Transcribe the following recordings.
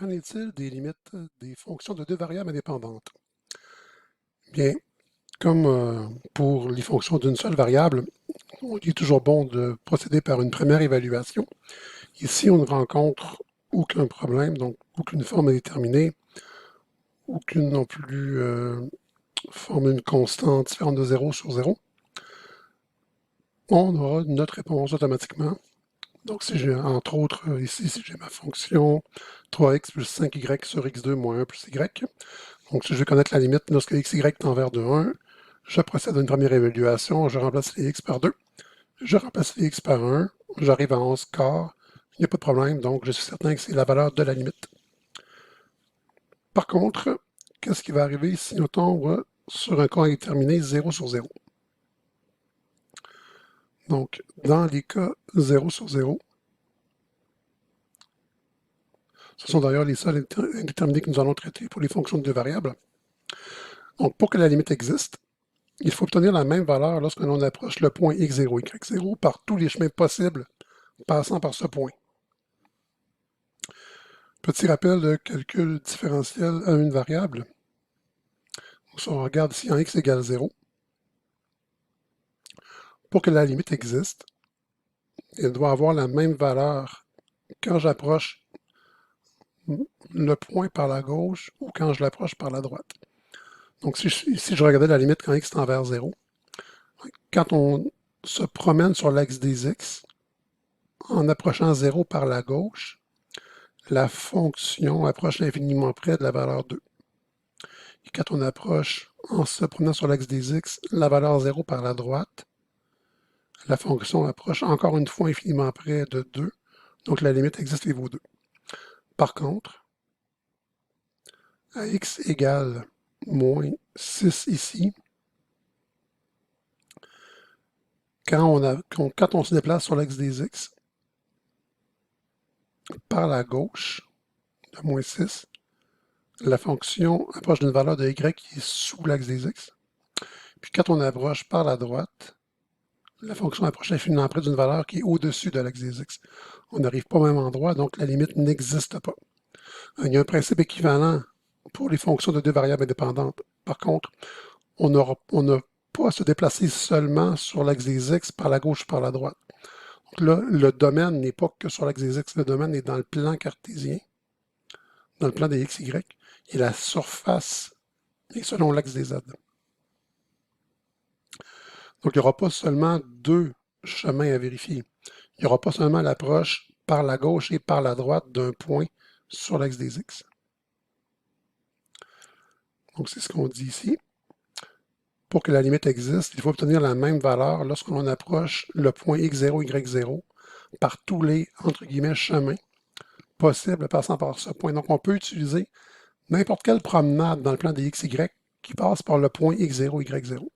Qu'en est-il des limites des fonctions de deux variables indépendantes? Bien, comme pour les fonctions d'une seule variable, il est toujours bon de procéder par une première évaluation. Ici, on ne rencontre aucun problème, donc aucune forme à déterminer, aucune non plus forme d'une constante différente de 0 sur 0. On aura notre réponse automatiquement. Donc, si j'ai, entre autres, ici, si j'ai ma fonction 3x plus 5y sur x2 moins 1 plus y, donc si je veux connaître la limite lorsque xy tend vers de 1, je procède à une première évaluation, je remplace les x par 2, je remplace les x par 1, j'arrive à 11 quart, il n'y a pas de problème, donc je suis certain que c'est la valeur de la limite. Par contre, qu'est-ce qui va arriver si on tombe sur un cas indéterminé 0 sur 0? Donc, dans les cas 0 sur 0, ce sont d'ailleurs les seuls indéterminés que nous allons traiter pour les fonctions de deux variables. Donc, pour que la limite existe, il faut obtenir la même valeur lorsque l'on approche le point x0, y0 par tous les chemins possibles passant par ce point. Petit rappel de calcul différentiel à une variable. Si on regarde ici en x égale 0, pour que la limite existe, elle doit avoir la même valeur quand j'approche le point par la gauche ou quand je l'approche par la droite. Donc si je regardais la limite quand x tend vers 0, quand on se promène sur l'axe des x, en approchant 0 par la gauche, la fonction approche infiniment près de la valeur 2. Et quand on approche, en se promenant sur l'axe des x, la valeur 0 par la droite, la fonction approche encore une fois infiniment près de 2, donc la limite existe et vaut 2. Par contre, à x égale moins 6 ici, quand on se déplace sur l'axe des x, par la gauche, de moins 6, la fonction approche d'une valeur de y qui est sous l'axe des x. Puis quand on approche par la droite, la fonction approche infiniment près d'une valeur qui est au-dessus de l'axe des x. On n'arrive pas au même endroit, donc la limite n'existe pas. Il y a un principe équivalent pour les fonctions de deux variables indépendantes. Par contre, on n'a pas à se déplacer seulement sur l'axe des x par la gauche ou par la droite. Donc là, le domaine n'est pas que sur l'axe des x, le domaine est dans le plan cartésien, dans le plan des x, y, et la surface est selon l'axe des z. Donc, il n'y aura pas seulement deux chemins à vérifier. Il n'y aura pas seulement l'approche par la gauche et par la droite d'un point sur l'axe des x. Donc, c'est ce qu'on dit ici. Pour que la limite existe, il faut obtenir la même valeur lorsqu'on approche le point x0, y0 par tous les, entre guillemets, chemins possibles passant par ce point. Donc, on peut utiliser n'importe quelle promenade dans le plan des x, y qui passe par le point x0, y0.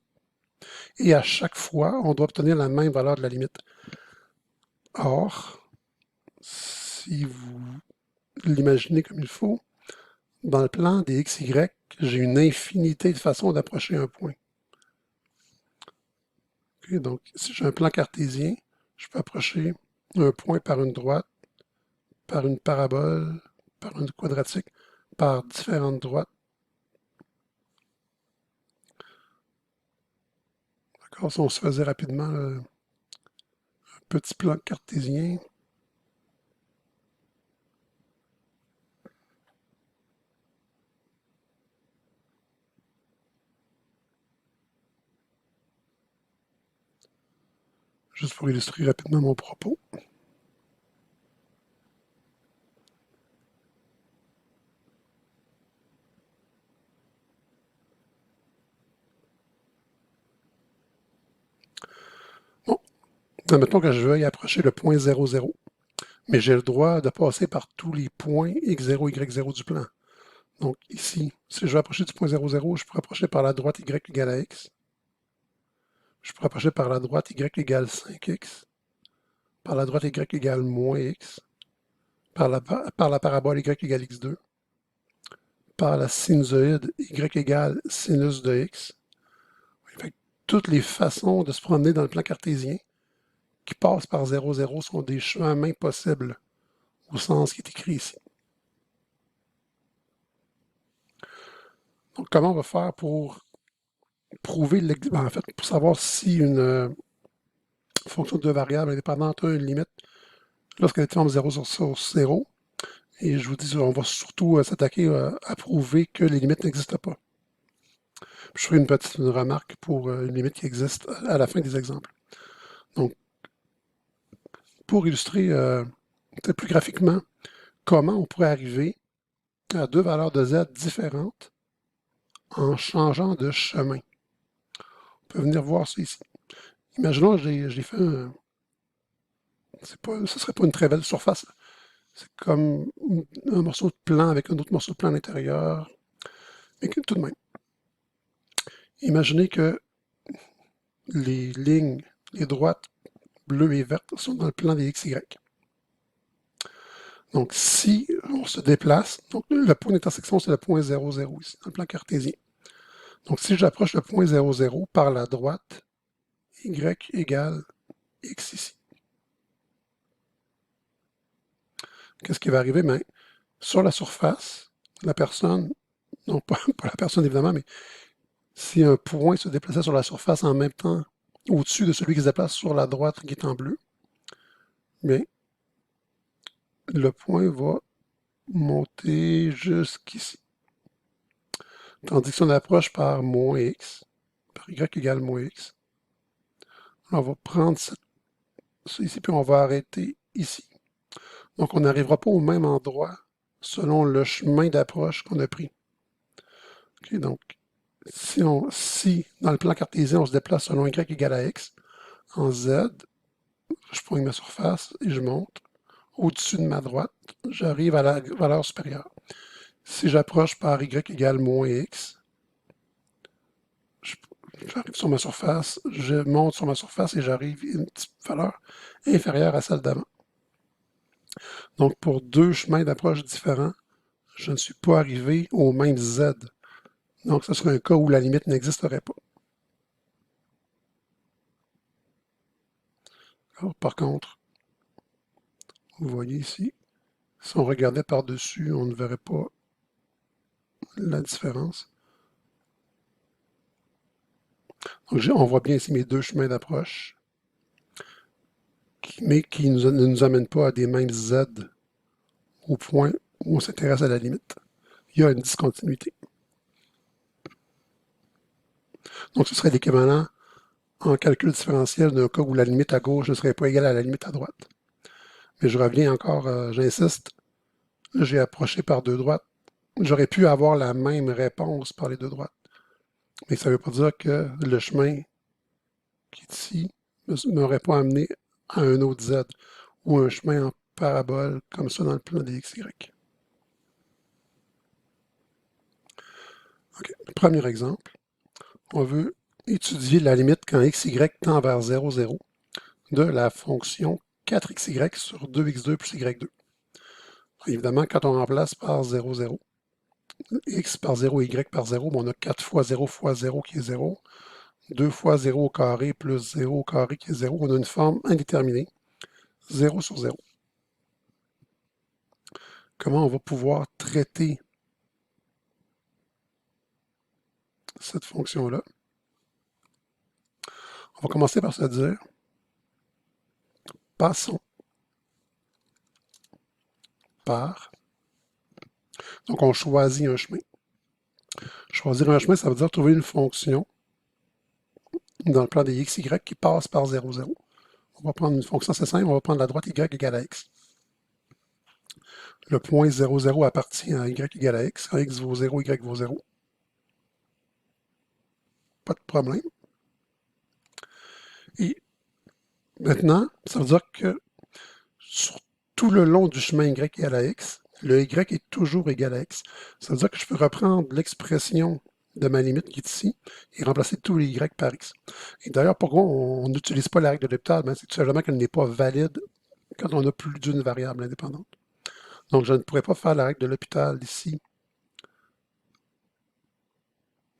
Et à chaque fois, on doit obtenir la même valeur de la limite. Or, si vous l'imaginez comme il faut, dans le plan des x, y, j'ai une infinité de façons d'approcher un point. Okay, donc, si j'ai un plan cartésien, je peux approcher un point par une droite, par une parabole, par une quadratique, par différentes droites. D'accord, si on se faisait rapidement un petit plan cartésien, juste pour illustrer rapidement mon propos. Bon, admettons que je veuille approcher le point 0, 0, mais j'ai le droit de passer par tous les points x0, y0 du plan. Donc ici, si je veux approcher du point 0, 0, je peux approcher par la droite y égale à x. Je peux approcher par la droite y égale 5x, par la droite y égale moins x, par la parabole y égale x2, par la sinusoïde y égale sinus de x. Fait que toutes les façons de se promener dans le plan cartésien qui passent par 0, 0 sont des chemins possibles au sens qui est écrit ici. Donc, comment on va faire pour prouver, en fait, pour savoir si une fonction de deux variables indépendante a une limite lorsqu'elle est de forme 0 sur 0. Et je vous dis, on va surtout s'attaquer à prouver que les limites n'existent pas. Je ferai une petite remarque pour une limite qui existe à la fin des exemples. Donc, pour illustrer peut-être plus graphiquement comment on pourrait arriver à deux valeurs de z différentes en changeant de chemin. On peut venir voir ça ici. Imaginons que j'ai fait ce ne serait pas une très belle surface. C'est comme un morceau de plan avec un autre morceau de plan à l'intérieur. Mais tout de même, imaginez que les lignes, les droites bleues et vertes sont dans le plan des XY. Donc, si on se déplace, donc le point d'intersection, c'est le point 0, 0 ici, dans le plan cartésien. Donc, si j'approche le point 0, 0 par la droite, y égale x ici. Qu'est-ce qui va arriver? Bien, sur la surface, la personne, non pas la personne évidemment, mais si un point se déplaçait sur la surface en même temps au-dessus de celui qui se déplace sur la droite qui est en bleu, bien, le point va monter jusqu'ici. Tandis que si on approche par moins x, par y égale moins x, on va prendre ça ici, puis on va arrêter ici. Donc, on n'arrivera pas au même endroit selon le chemin d'approche qu'on a pris. Okay, donc, si dans le plan cartésien, on se déplace selon y égale à x, en z, je pointe ma surface et je monte. Au-dessus de ma droite, j'arrive à la valeur supérieure. Si j'approche par y égale moins x, j'arrive sur ma surface, je monte sur ma surface et j'arrive à une petite valeur inférieure à celle d'avant. Donc, pour deux chemins d'approche différents, je ne suis pas arrivé au même z. Donc, ce serait un cas où la limite n'existerait pas. Alors, par contre, vous voyez ici, si on regardait par-dessus, on ne verrait pas la différence. Donc, on voit bien ici mes deux chemins d'approche, mais qui ne nous amènent pas à des mêmes z au point où on s'intéresse à la limite. Il y a une discontinuité. Donc, ce serait l'équivalent en calcul différentiel d'un cas où la limite à gauche ne serait pas égale à la limite à droite. Mais je reviens encore, j'insiste, j'ai approché par deux droites. J'aurais pu avoir la même réponse par les deux droites. Mais ça ne veut pas dire que le chemin qui est ici ne m'aurait pas amené à un autre z ou un chemin en parabole comme ça dans le plan des XY. OK. Premier exemple, on veut étudier la limite quand xy tend vers 0, 0 de la fonction 4xy sur 2x2 plus y2. Évidemment, quand on remplace par 0, 0, x par 0, y par 0, on a 4 fois 0 qui est 0, 2 fois 0 au carré plus 0 au carré qui est 0. On a une forme indéterminée, 0 sur 0. Comment on va pouvoir traiter cette fonction-là? On va commencer par se dire, passons par. Donc, on choisit un chemin. Choisir un chemin, ça veut dire trouver une fonction dans le plan des xy qui passe par 0, 0. On va prendre une fonction assez simple, on va prendre la droite y égale à x. Le point 0, 0 appartient à y égale à x. Quand x vaut 0, y vaut 0. Pas de problème. Et maintenant, ça veut dire que sur tout le long du chemin y égale à x, le y est toujours égal à x. Ça veut dire que je peux reprendre l'expression de ma limite qui est ici et remplacer tous les y par x. Et d'ailleurs, pourquoi on n'utilise pas la règle de L'Hopital? Ben, c'est tout simplement qu'elle n'est pas valide quand on a plus d'une variable indépendante. Donc, je ne pourrais pas faire la règle de L'Hopital ici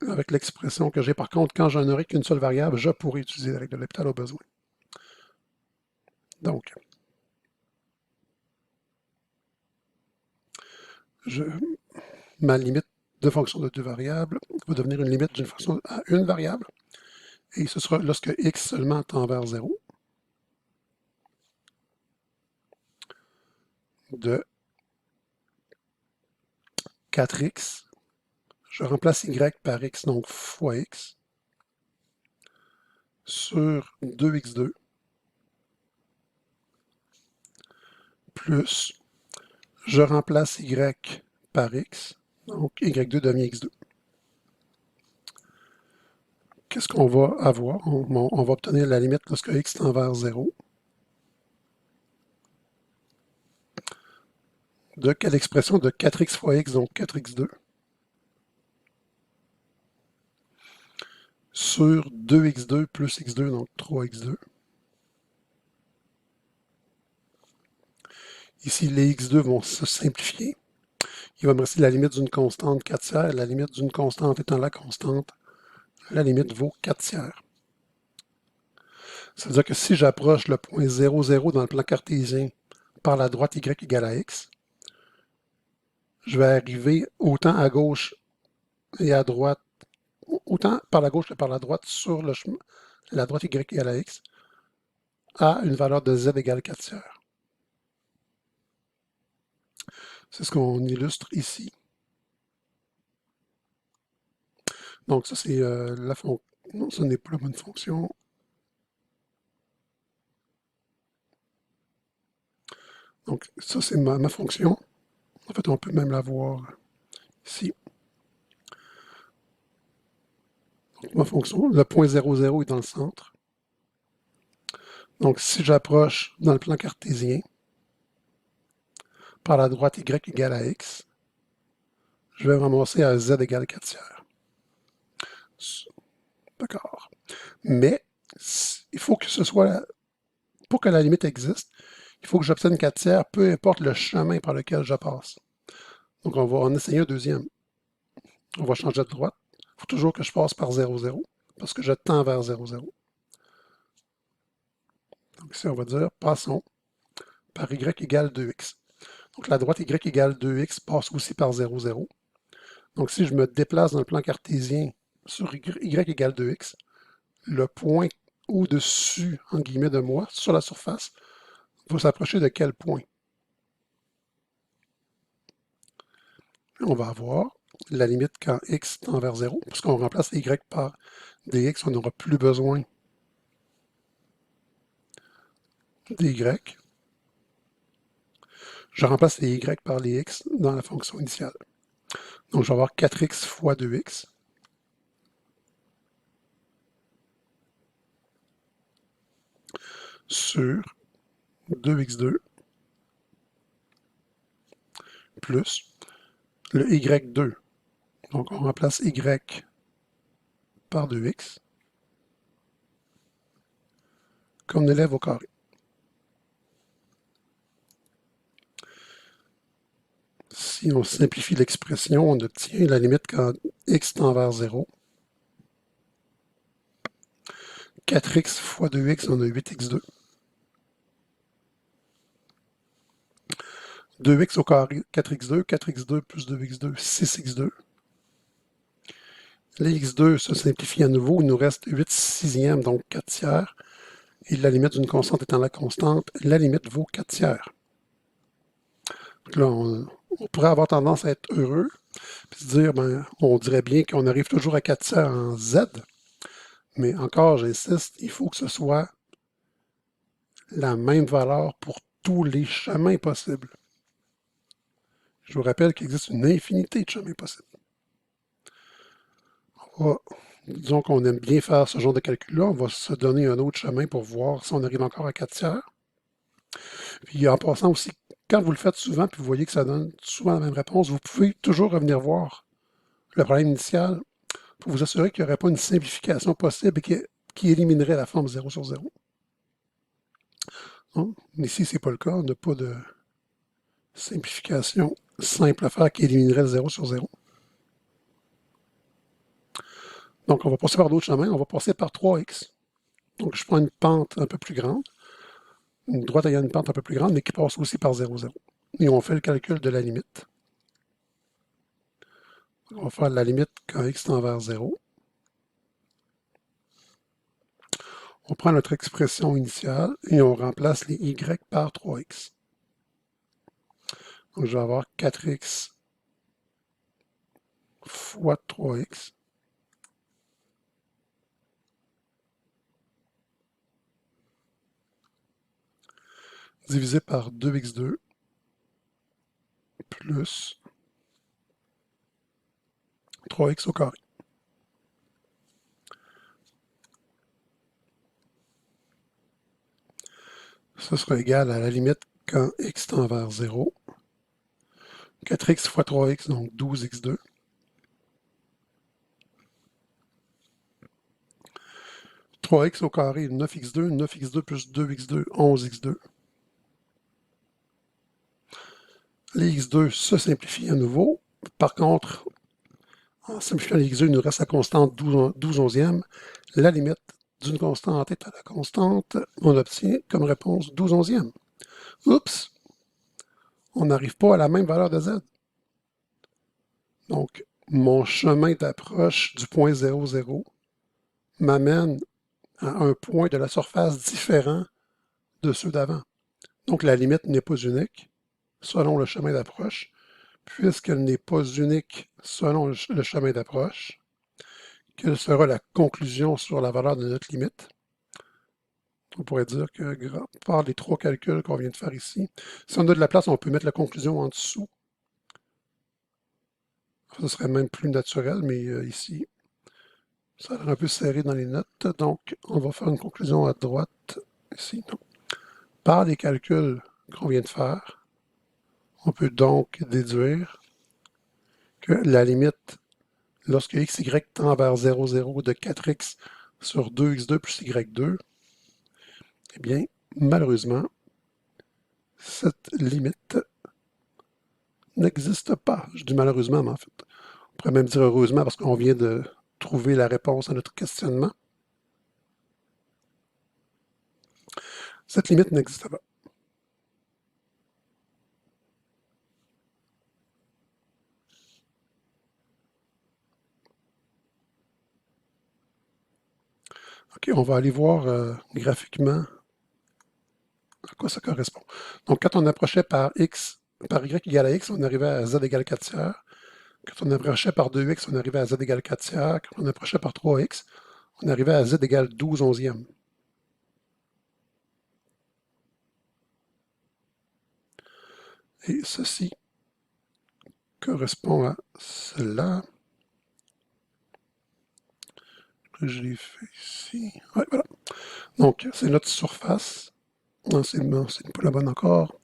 avec l'expression que j'ai. Par contre, quand je n'aurai qu'une seule variable, je pourrais utiliser la règle de L'Hopital au besoin. Donc, ma limite de fonction de deux variables va devenir une limite d'une fonction à une variable. Et ce sera lorsque x seulement tend vers 0 de 4x. Je remplace y par x, donc fois x, sur 2x2 plus, je remplace y par x, donc y2 devient x2. Qu'est-ce qu'on va avoir? On va obtenir la limite lorsque x tend vers 0 de quelle expression? De 4x fois x, donc 4x2, sur 2x2 plus x2, donc 3x2. Ici, les x2 vont se simplifier. Il va me rester la limite d'une constante 4 tiers. La limite d'une constante étant la constante, la limite vaut 4 tiers. Ça veut dire que si j'approche le point 0, 0 dans le plan cartésien par la droite y égale à x, je vais arriver autant à gauche et à droite, autant par la gauche que par la droite sur le chemin, la droite y égale à x, à une valeur de z égale 4 tiers. C'est ce qu'on illustre ici. Donc ça c'est la fonction. Non, ce n'est pas la bonne fonction. Donc ça c'est ma fonction. En fait, on peut même la voir ici. Donc, ma fonction, le point 0, 0 est dans le centre. Donc si j'approche dans le plan cartésien par la droite y égale à x, je vais ramasser à z égale 4 tiers. D'accord. Mais il faut que ce soit, pour que la limite existe, il faut que j'obtienne 4 tiers, peu importe le chemin par lequel je passe. Donc on va en essayer un deuxième. On va changer de droite. Il faut toujours que je passe par 0, 0, parce que je tends vers 0, 0. Donc ici, on va dire, passons par y égale 2x. Donc la droite y égale 2x passe aussi par 0, 0. Donc si je me déplace dans le plan cartésien sur y égale 2x, le point au-dessus, en guillemets, de moi, sur la surface, va s'approcher de quel point? On va avoir la limite quand x tend vers 0, puisqu'on remplace y par dx, on n'aura plus besoin dy. Je remplace les y par les x dans la fonction initiale. Donc je vais avoir 4x fois 2x sur 2x2 plus le y2. Donc on remplace y par 2x qu'on élève au carré. Si on simplifie l'expression, on obtient la limite quand x tend vers 0. 4x fois 2x, on a 8x2. 2x au carré, 4x2. 4x2 plus 2x2, 6x2. Les x2 se simplifient à nouveau. Il nous reste 8 sixièmes, donc 4 tiers. Et la limite d'une constante étant la constante, la limite vaut 4 tiers. Donc là, on pourrait avoir tendance à être heureux, puis se dire, ben, on dirait bien qu'on arrive toujours à 4 tiers en z. Mais encore, j'insiste, il faut que ce soit la même valeur pour tous les chemins possibles. Je vous rappelle qu'il existe une infinité de chemins possibles. Disons qu'on aime bien faire ce genre de calcul-là, on va se donner un autre chemin pour voir si on arrive encore à 4 tiers. Puis en passant aussi, quand vous le faites souvent, puis vous voyez que ça donne souvent la même réponse, vous pouvez toujours revenir voir le problème initial pour vous assurer qu'il n'y aurait pas une simplification possible qui éliminerait la forme 0 sur 0. Donc, ici, ce n'est pas le cas, on n'a pas de simplification simple à faire qui éliminerait le 0 sur 0. Donc, on va passer par d'autres chemins. On va passer par 3x. Donc, je prends une pente un peu plus grande, une droite ayant une pente un peu plus grande, mais qui passe aussi par 0, 0. Et on fait le calcul de la limite. On va faire la limite quand x tend vers 0. On prend notre expression initiale et on remplace les y par 3x. Donc, je vais avoir 4x fois 3x divisé par 2x2 plus 3x au carré. Ça sera égal à la limite quand x tend vers 0. 4x fois 3x, donc 12x2. 3x au carré, 9x2. 9x2 plus 2x2, 11x2. Les x2 se simplifient à nouveau. Par contre, en simplifiant les x2, il nous reste la constante 12 onzièmes. La limite d'une constante est à la constante. On obtient comme réponse 12 onzièmes. Oups! On n'arrive pas à la même valeur de z. Donc, mon chemin d'approche du point 0, 0 m'amène à un point de la surface différent de ceux d'avant. Donc, la limite n'est pas unique selon le chemin d'approche. Puisqu'elle n'est pas unique selon le chemin d'approche, quelle sera la conclusion sur la valeur de notre limite? On pourrait dire que par les trois calculs qu'on vient de faire ici, si on a de la place, on peut mettre la conclusion en dessous. Ce serait même plus naturel, mais ici, ça a l'air un peu serré dans les notes. Donc, on va faire une conclusion à droite, ici. Donc, par les calculs qu'on vient de faire, on peut donc déduire que la limite, lorsque x, y tend vers 0, 0 de 4x sur 2x2 plus y2, eh bien, malheureusement, cette limite n'existe pas. Je dis malheureusement, mais en fait, on pourrait même dire heureusement parce qu'on vient de trouver la réponse à notre questionnement. Cette limite n'existe pas. OK, on va aller voir graphiquement à quoi ça correspond. Donc, quand on approchait par x, par y égale à x, on arrivait à z égale 4 tiers. Quand on approchait par 2x, on arrivait à z égale 4 tiers. Quand on approchait par 3x, on arrivait à z égale 12 onzièmes. Et ceci correspond à cela. Je l'ai fait ici. Ouais, voilà. Donc, c'est notre surface. Non, c'est pas la bonne encore.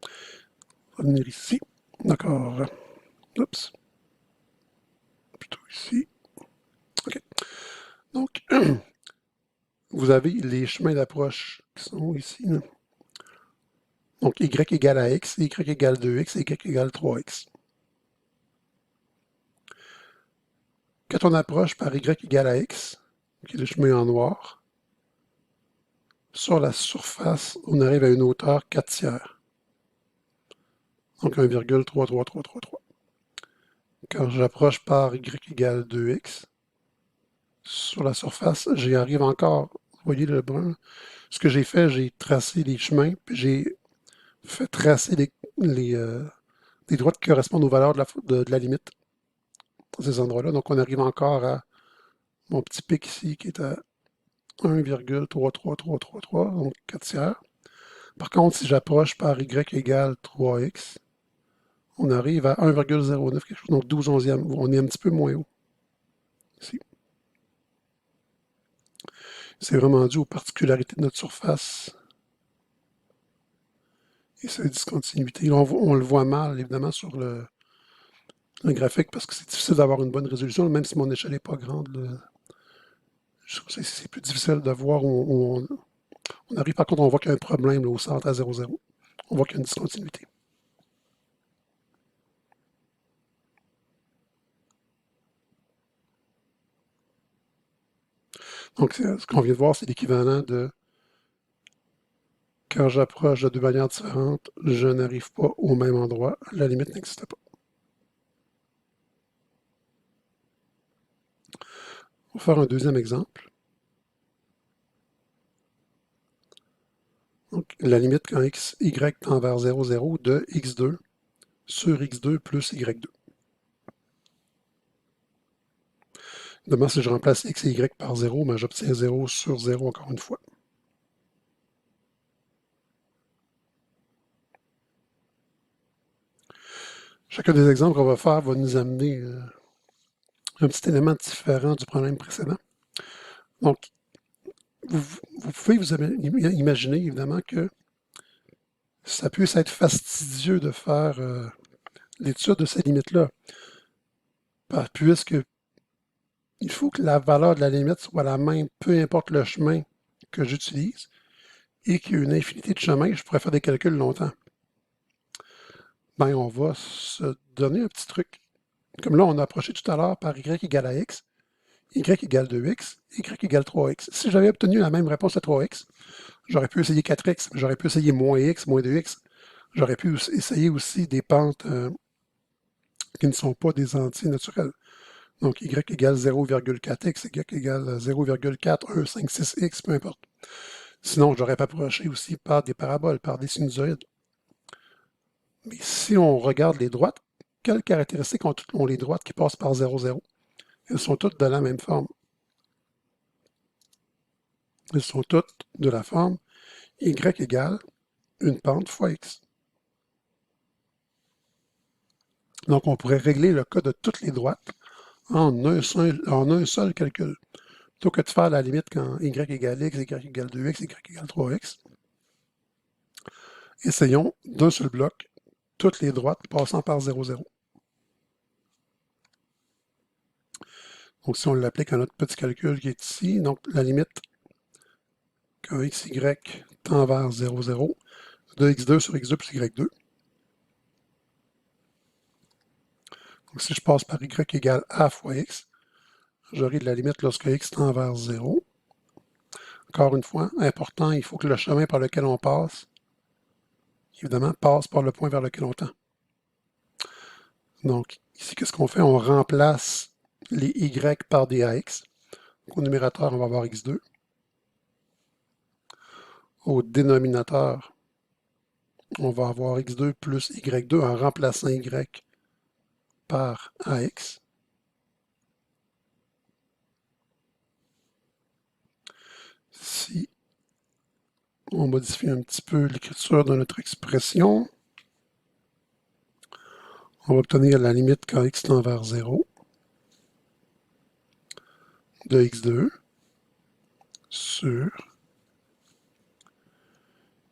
On va venir ici. D'accord. Oups. Plutôt ici. OK. Donc, vous avez les chemins d'approche qui sont ici. Là. Donc, y égale à x, y égale 2x, y égale 3x. Quand on approche par y égale à x, qui est le chemin en noir, sur la surface, on arrive à une hauteur 4 tiers. Donc 1,33333. Quand j'approche par y égale 2x, sur la surface, j'y arrive encore. Vous voyez le brun? Ce que j'ai fait, j'ai tracé les chemins, puis j'ai fait tracer des droites qui correspondent aux valeurs de la limite dans ces endroits-là. Donc, on arrive encore à mon petit pic ici qui est à 1,33333, donc 4 tiers. Par contre, si j'approche par y égale 3x, on arrive à 1,09 quelque chose, donc 12 onzièmes. On est un petit peu moins haut ici. C'est vraiment dû aux particularités de notre surface et sa discontinuité. Là, on le voit mal, évidemment, sur le graphique parce que c'est difficile d'avoir une bonne résolution, même si mon échelle n'est pas grande. Je trouve que c'est plus difficile de voir où on arrive. Par contre, on voit qu'il y a un problème là, au centre à 0,0. On voit qu'il y a une discontinuité. Donc, ce qu'on vient de voir, c'est l'équivalent de quand j'approche de deux manières différentes, je n'arrive pas au même endroit. La limite n'existe pas. On va faire un deuxième exemple. Donc, la limite quand y tend vers 0, 0 de x2 sur x2 plus y2. Demain, si je remplace x et y par 0, ben, j'obtiens 0 sur 0 encore une fois. Chacun des exemples qu'on va faire va nous amener un petit élément différent du problème précédent. Donc, vous pouvez vous imaginer évidemment que ça puisse être fastidieux de faire l'étude de ces limites-là, puisque il faut que la valeur de la limite soit la même, peu importe le chemin que j'utilise, et qu'il y ait une infinité de chemins, je pourrais faire des calculs longtemps. Ben, on va se donner un petit truc. Comme là, on a approché tout à l'heure par y égale à x, y égale 2x, y égale 3x. Si j'avais obtenu la même réponse à 3x, j'aurais pu essayer 4x, j'aurais pu essayer moins x, moins 2x. J'aurais pu essayer aussi des pentes qui ne sont pas des entiers naturels. Donc, y égale 0,4x, y égale 0,4156x, peu importe. Sinon, j'aurais pu approcher aussi par des paraboles, par des sinusoïdes. Mais si on regarde les droites, quelles caractéristiques ont les droites qui passent par 0, 0? Elles sont toutes de la même forme. Elles sont toutes de la forme y égale une pente fois x. Donc, on pourrait régler le cas de toutes les droites en un seul calcul. Plutôt que de faire la limite quand y égale x, y égale 2x, y égale 3x. Essayons d'un seul bloc toutes les droites passant par 0, 0. Donc, si on l'applique à notre petit calcul qui est ici, donc la limite quand x, y tend vers 0, 0, de x2 sur x2 plus y2. Donc, si je passe par y égale a fois x, j'aurai de la limite lorsque x tend vers 0. Encore une fois, important, il faut que le chemin par lequel on passe, évidemment, passe par le point vers lequel on tend. Donc, ici, qu'est-ce qu'on fait? On remplace les y par des ax. Au numérateur, on va avoir x2. Au dénominateur, on va avoir x2 plus y2 en remplaçant y par ax. Si on modifie un petit peu l'écriture de notre expression, on va obtenir la limite quand x tend vers 0 de x2 sur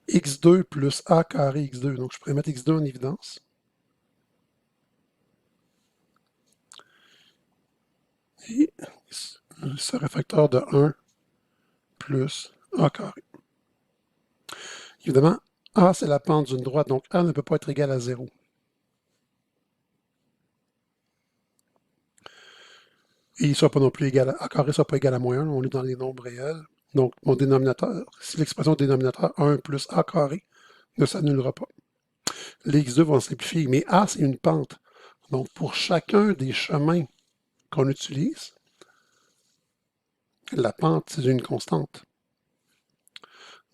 x2 plus a carré x2. Donc, je pourrais mettre x2 en évidence. Et ce facteur de 1 plus a carré. Évidemment, a, c'est la pente d'une droite, donc a ne peut pas être égal à 0. Et il ne sera pas non plus égal à a carré, ne sera pas égal à moins 1, on est dans les nombres réels. Donc, mon dénominateur, si l'expression dénominateur 1 plus a carré ne s'annulera pas. Les x2 vont simplifier, mais a, c'est une pente. Donc, pour chacun des chemins qu'on utilise, la pente, c'est une constante.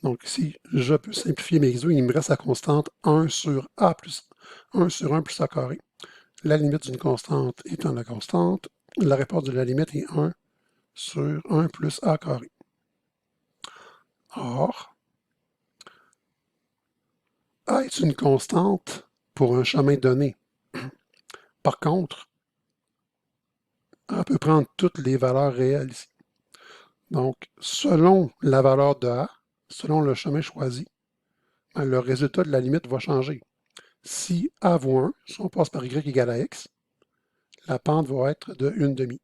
Donc, si je peux simplifier mes x2, il me reste la constante 1 sur a plus 1 sur 1 plus a carré. La limite d'une constante étant la constante, la réponse de la limite est 1 sur 1 plus a carré. Or, a est une constante pour un chemin donné. Par contre, a peut prendre toutes les valeurs réelles ici. Donc, selon la valeur de a, selon le chemin choisi, le résultat de la limite va changer. Si a vaut 1, si on passe par y égale à x, la pente va être de 1/2.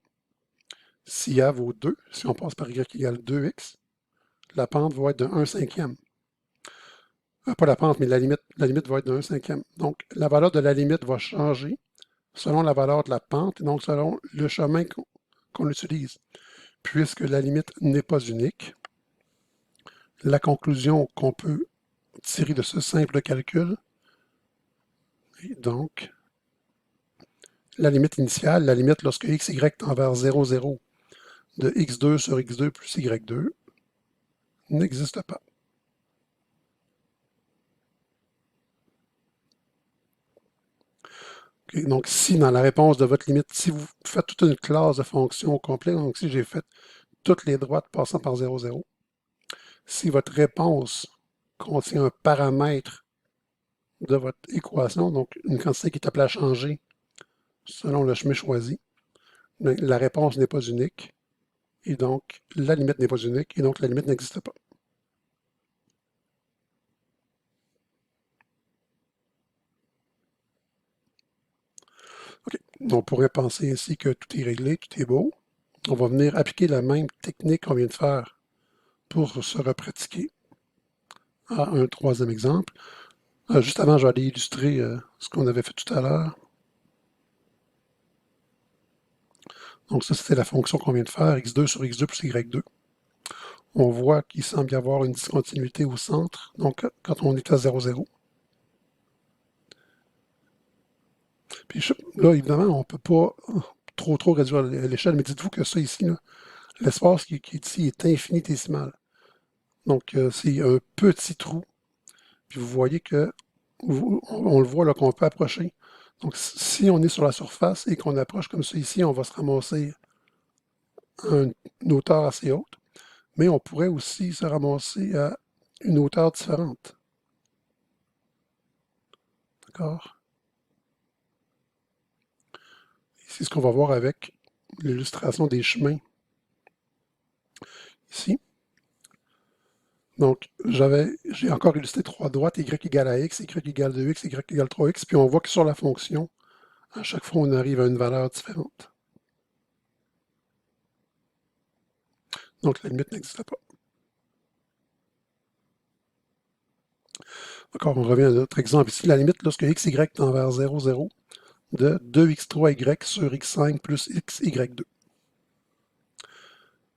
Si a vaut 2, si on passe par y égale 2x, la pente va être de 1/5. Pas la pente, mais la limite va être de 1/5. Donc, la valeur de la limite va changer selon la valeur de la pente, et donc selon le chemin qu'on utilise. Puisque la limite n'est pas unique, la conclusion qu'on peut tirer de ce simple calcul est donc la limite initiale, la limite lorsque x, y tend vers 0, 0 de x2 sur x2 plus y2 n'existe pas. Okay, donc, si dans la réponse de votre limite, si vous faites toute une classe de fonctions au complet, donc si j'ai fait toutes les droites passant par 0, 0, si votre réponse contient un paramètre de votre équation, donc une quantité qui est appelée à changer selon le chemin choisi, la réponse n'est pas unique, et donc la limite n'est pas unique, et donc la limite n'existe pas. OK. On pourrait penser ainsi que tout est réglé, tout est beau. On va venir appliquer la même technique qu'on vient de faire pour se repratiquer à un troisième exemple. Juste avant, je vais aller illustrer ce qu'on avait fait tout à l'heure. Donc ça, c'était la fonction qu'on vient de faire, x2 sur x2 plus y2. On voit qu'il semble y avoir une discontinuité au centre, donc quand on est à 0, 0. Puis là, évidemment, on ne peut pas trop réduire l'échelle, mais dites-vous que ça ici, l'espace qui est ici est infinitésimal. Donc, c'est un petit trou. Puis vous voyez que, on le voit là qu'on peut approcher. Donc, si on est sur la surface et qu'on approche comme ça ici, on va se ramasser à une hauteur assez haute. Mais on pourrait aussi se ramasser à une hauteur différente. D'accord? C'est ce qu'on va voir avec l'illustration des chemins ici. Donc, j'ai encore illustré trois droites, y égale à x, y égale 2x, y égale 3x, puis on voit que sur la fonction, à chaque fois, on arrive à une valeur différente. Donc, la limite n'existe pas. D'accord, on revient à notre exemple ici. La limite, lorsque x, y tend vers 0, 0, de 2x3y sur x5 plus xy2.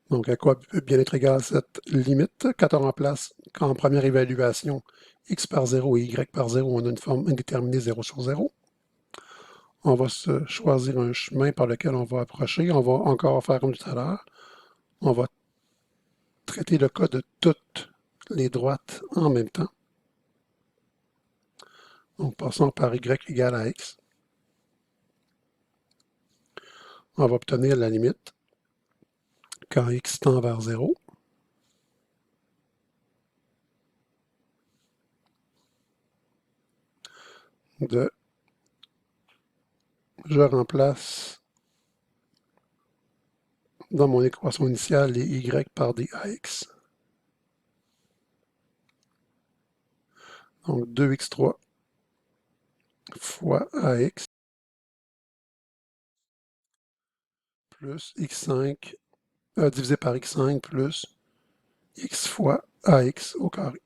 Donc, à quoi peut bien être égale cette limite? Quand on remplace, en première évaluation, x par 0 et y par 0, on a une forme indéterminée 0 sur 0. On va se choisir un chemin par lequel on va approcher. On va encore faire comme tout à l'heure. On va traiter le cas de toutes les droites en même temps. Donc, passons par y égale à x. On va obtenir la limite quand x tend vers 0. Je remplace dans mon équation initiale les y par des ax. Donc 2x3 fois ax plus x5 divisé par x5 plus x fois ax au carré.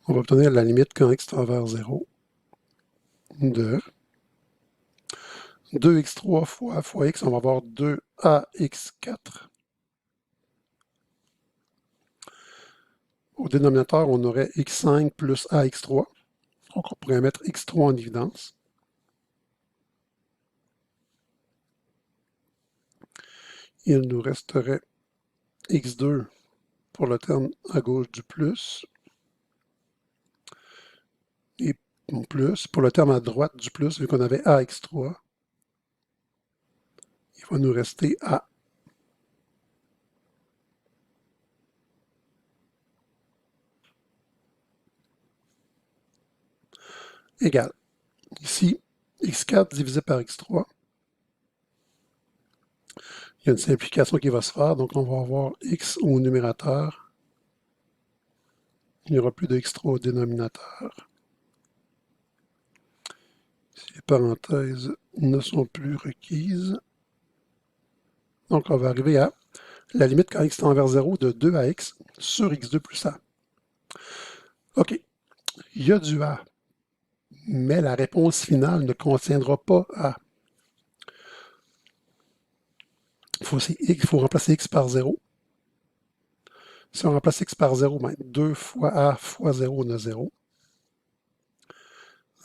On va obtenir la limite quand x tend vers 0 de 2x3 fois x, on va avoir 2ax4. Au dénominateur, on aurait x5 plus ax3. Donc, on pourrait mettre x3 en évidence. Il nous resterait x2 pour le terme à gauche du plus. Et plus, pour le terme à droite du plus, vu qu'on avait ax3, il va nous rester a. Égal. Ici, x4 divisé par x3. Il y a une simplification qui va se faire, donc on va avoir x au numérateur. Il n'y aura plus de x3 au dénominateur. Si les parenthèses ne sont plus requises. Donc on va arriver à la limite quand x tend vers 0 de 2 à x sur x2 plus a. OK. Il y a du a, mais la réponse finale ne contiendra pas a. Il faut remplacer x par 0. Si on remplace x par 0, ben 2 fois a fois 0, on a 0.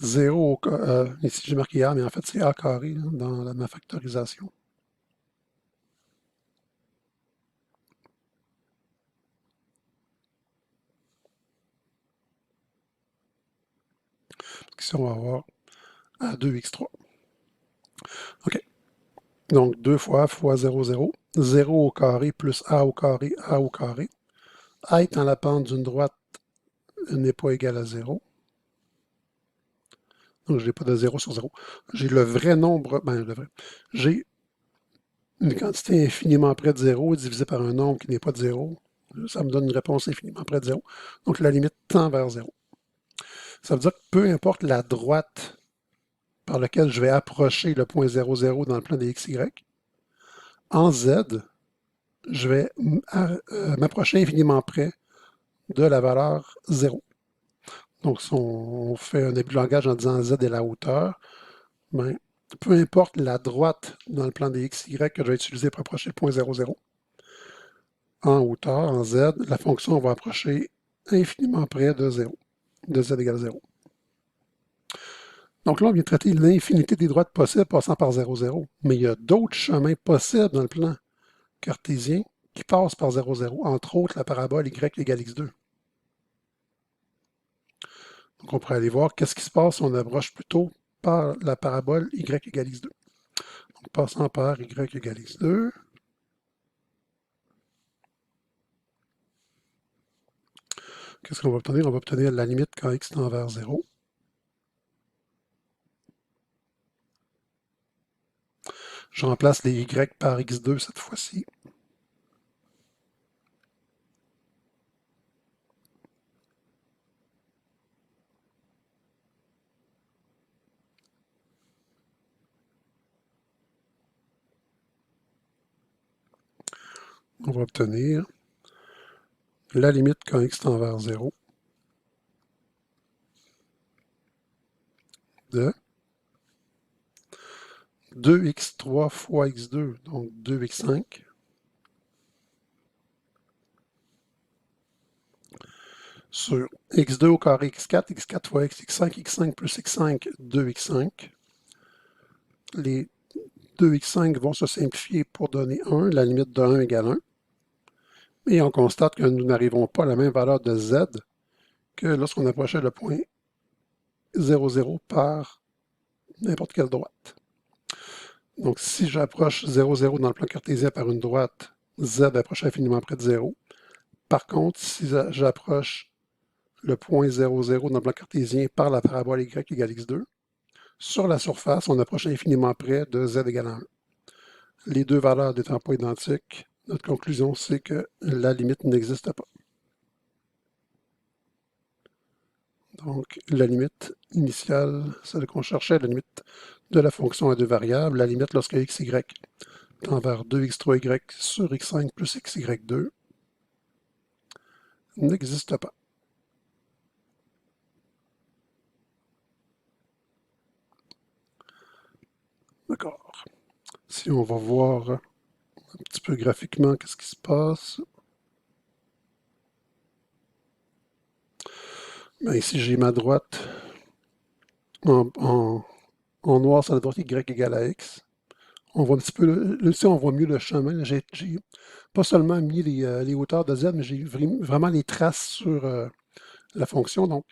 0 ici j'ai marqué A, mais en fait c'est A carré là, dans ma factorisation. Ici on va avoir A2x3. OK. Donc 2 fois 0, 0. 0 au carré plus A au carré, A au carré. A étant la pente d'une droite n'est pas égal à 0. Donc je n'ai pas de 0 sur 0. J'ai le vrai nombre, j'ai une quantité infiniment près de 0 divisée par un nombre qui n'est pas de 0. Ça me donne une réponse infiniment près de 0. Donc la limite tend vers 0. Ça veut dire que peu importe la droite par laquelle je vais approcher le point 0, 0 dans le plan des XY, en Z, je vais m'approcher infiniment près de la valeur 0. Donc, si on fait un début de langage en disant Z est la hauteur, ben, peu importe la droite dans le plan des XY que je vais utiliser pour approcher le point 0, 0, en hauteur, en Z, la fonction va approcher infiniment près de 0, de Z égale 0. Donc là, on vient de traiter l'infinité des droites possibles passant par 0, 0. Mais il y a d'autres chemins possibles dans le plan cartésien qui passent par 0, 0, entre autres la parabole y égale x2. Donc on pourrait aller voir qu'est-ce qui se passe si on approche plutôt par la parabole y égale x2. Donc passant par y égale x2, qu'est-ce qu'on va obtenir? On va obtenir la limite quand x tend vers 0. Je remplace les y par x2 cette fois-ci. On va obtenir la limite quand x tend vers 0 de 2x3 fois x2, donc 2x5, sur x2 au carré x4, x4 fois x, x5, x5 plus x5, 2x5. Les 2x5 vont se simplifier pour donner 1, la limite de 1 égale 1. Et on constate que nous n'arrivons pas à la même valeur de z que lorsqu'on approchait le point 0, 0 par n'importe quelle droite. Donc si j'approche 0, 0 dans le plan cartésien par une droite, z approche infiniment près de 0. Par contre, si j'approche le point 0, 0 dans le plan cartésien par la parabole y égale x2, sur la surface, on approche infiniment près de z égale à 1. Les deux valeurs n'étant pas identiques, notre conclusion, c'est que la limite n'existe pas. Donc, la limite initiale, celle qu'on cherchait, la limite de la fonction à deux variables, la limite lorsque xy tend vers 2x3y sur x5 plus xy2, n'existe pas. D'accord. Si on va voir un petit peu graphiquement qu'est-ce qui se passe. Ben ici, j'ai ma droite en noir sur la droite y égale à x. On voit un petit peu, ici on voit mieux le chemin. J'ai pas seulement mis les hauteurs de z, mais j'ai vraiment les traces sur la fonction. Donc,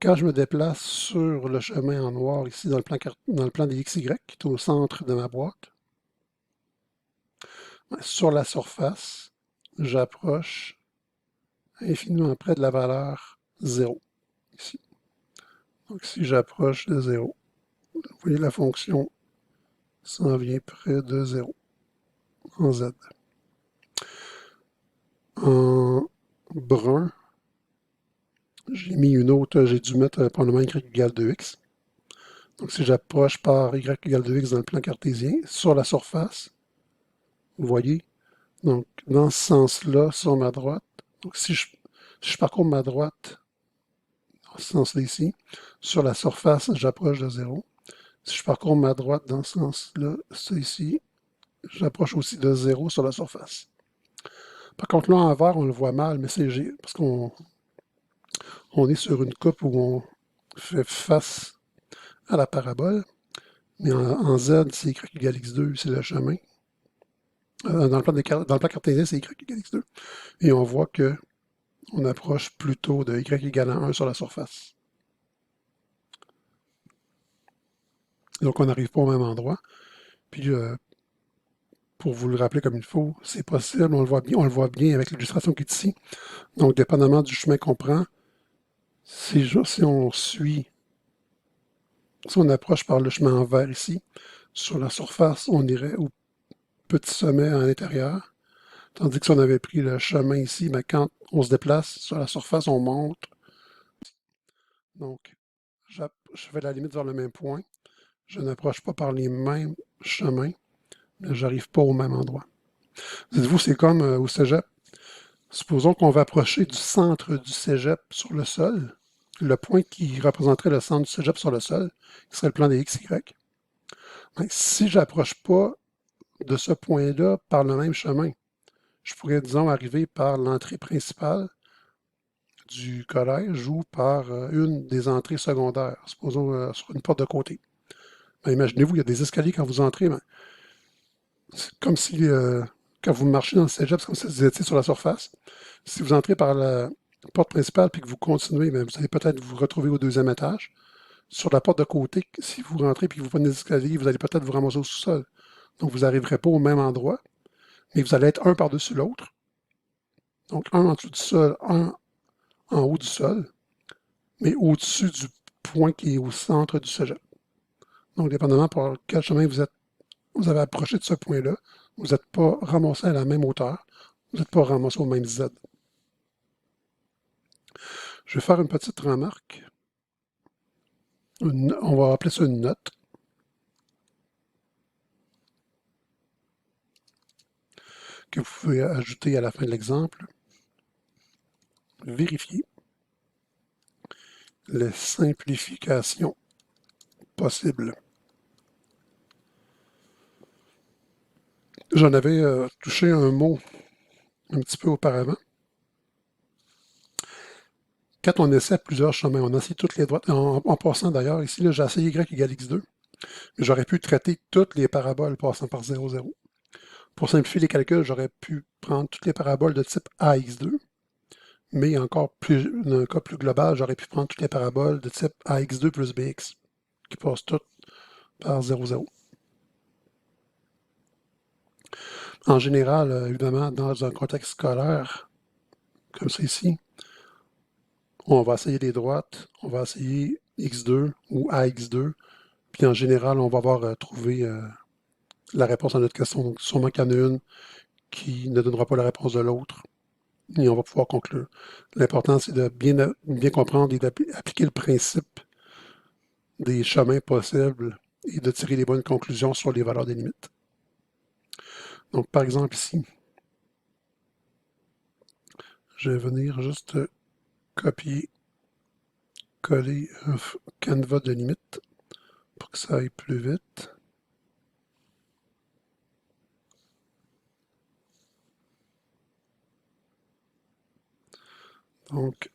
quand je me déplace sur le chemin en noir, ici dans le plan des XY, qui est au centre de ma boîte, sur la surface, j'approche infiniment près de la valeur 0, ici. Donc, si j'approche de 0, vous voyez la fonction s'en vient près de 0 en z. En brun, j'ai mis une autre, j'ai dû mettre probablement y égale 2x. Donc si j'approche par y égale 2x dans le plan cartésien, sur la surface, vous voyez, donc dans ce sens-là, sur ma droite, donc si je parcours ma droite, dans ce sens-là ici, sur la surface, j'approche de 0. Si je parcours ma droite dans ce sens-là, ça ici, j'approche aussi de 0 sur la surface. Par contre, là, en vert, on le voit mal, mais c'est parce qu'on est sur une coupe où on fait face à la parabole, mais en Z, c'est y égale x2, c'est le chemin. Dans le plan cartésien, c'est y égale x2. Et on voit que on approche plutôt de y égale à 1 sur la surface. Donc, on n'arrive pas au même endroit. Puis, pour vous le rappeler comme il faut, c'est possible, on le voit bien avec l'illustration qui est ici. Donc, dépendamment du chemin qu'on prend, si on suit, si on approche par le chemin en vert ici, sur la surface, on irait au petit sommet à l'intérieur. Tandis que si on avait pris le chemin ici, ben, quand on se déplace sur la surface, on monte. Donc, je fais la limite vers le même point. Je n'approche pas par les mêmes chemins, mais j'arrive pas au même endroit. Dites-vous, c'est comme au cégep. Supposons qu'on va approcher du centre du cégep sur le sol. Le point qui représenterait le centre du cégep sur le sol, qui serait le plan des XY. Ben, si je n'approche pas de ce point-là par le même chemin, je pourrais, disons, arriver par l'entrée principale du collège ou par une des entrées secondaires, supposons sur une porte de côté. Ben, imaginez-vous, il y a des escaliers quand vous entrez, ben, c'est comme si, quand vous marchez dans le cégep, c'est comme si vous étiez sur la surface. Si vous entrez par la porte principale puis que vous continuez, ben, vous allez peut-être vous retrouver au deuxième étage. Sur la porte de côté, si vous rentrez puis que vous prenez des escaliers, vous allez peut-être vous ramasser au sous-sol. Donc, vous n'arriverez pas au même endroit, mais vous allez être un par-dessus l'autre. Donc, un en dessous du sol, un en haut du sol, mais au-dessus du point qui est au centre du cégep. Donc, dépendamment par quel chemin vous avez approché de ce point-là, vous n'êtes pas ramassé à la même hauteur, vous n'êtes pas ramassé au même Z. Je vais faire une petite remarque. On va appeler ça une note. Que vous pouvez ajouter à la fin de l'exemple. Vérifier les simplifications possibles. J'en avais touché un mot un petit peu auparavant. Quand on essaie plusieurs chemins, on essaie toutes les droites. En passant d'ailleurs, ici, j'ai essayé y égale x2. Mais j'aurais pu traiter toutes les paraboles passant par 0, 0. Pour simplifier les calculs, j'aurais pu prendre toutes les paraboles de type AX2. Mais encore plus, dans un cas plus global, j'aurais pu prendre toutes les paraboles de type AX2 plus BX, qui passent toutes par 0, 0. En général, évidemment, dans un contexte scolaire, comme ça ici, on va essayer les droites, on va essayer x2 ou AX2, puis en général, on va avoir trouvé la réponse à notre question. Donc, sûrement qu'il y en a une qui ne donnera pas la réponse de l'autre, et on va pouvoir conclure. L'important, c'est de bien comprendre et d'appliquer le principe des chemins possibles et de tirer les bonnes conclusions sur les valeurs des limites. Donc, par exemple, ici, je vais venir juste copier, coller un canevas de limite pour que ça aille plus vite. Donc,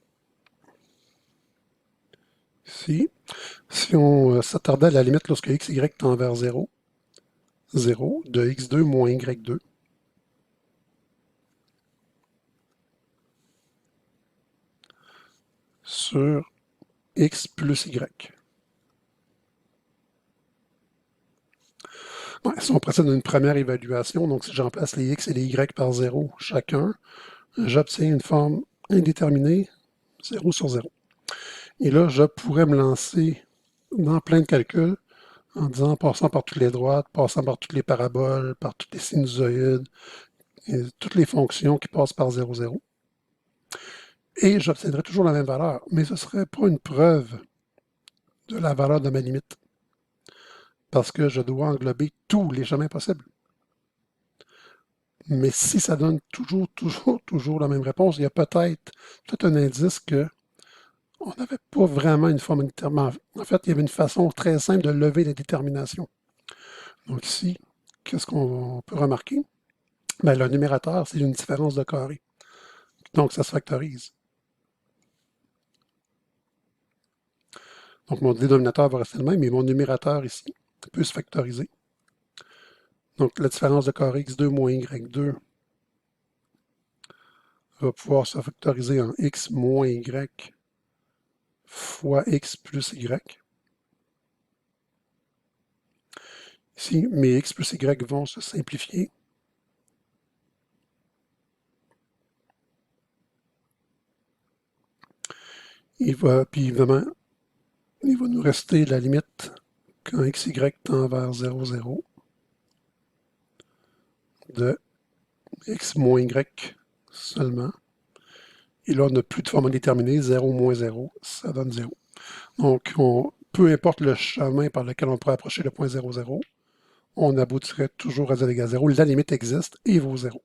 ici, si on s'attardait à la limite lorsque x, y tend vers 0, 0 de x2 moins y2, sur x plus y. Ouais, si on procède à une première évaluation, donc si je remplace les x et les y par 0 chacun, j'obtiens une forme indéterminée, 0 sur 0. Et là, je pourrais me lancer dans plein de calculs en disant, passant par toutes les droites, passant par toutes les paraboles, par toutes les sinusoïdes, et toutes les fonctions qui passent par 0, 0. Et j'obtiendrai toujours la même valeur, mais ce ne serait pas une preuve de la valeur de ma limite, parce que je dois englober tous les chemins possibles. Mais si ça donne toujours la même réponse, il y a peut-être un indice que on n'avait pas vraiment une forme indéterminée. En fait, il y avait une façon très simple de lever la détermination. Donc ici, qu'est-ce qu'on peut remarquer? Ben, le numérateur, c'est une différence de carré. Donc, ça se factorise. Donc, mon dénominateur va rester le même, mais mon numérateur ici peut se factoriser. Donc, la différence de carré x2 moins y2 va pouvoir se factoriser en x moins y fois x plus y. Ici, mes x plus y vont se simplifier. Puis évidemment, il va nous rester la limite quand xy tend vers 0, 0 de x moins y seulement. Et là, on n'a plus de forme indéterminée, 0 moins 0, ça donne 0. Donc, peu importe le chemin par lequel on pourrait approcher le point 0, 0, on aboutirait toujours à z égale 0. La limite existe et vaut 0.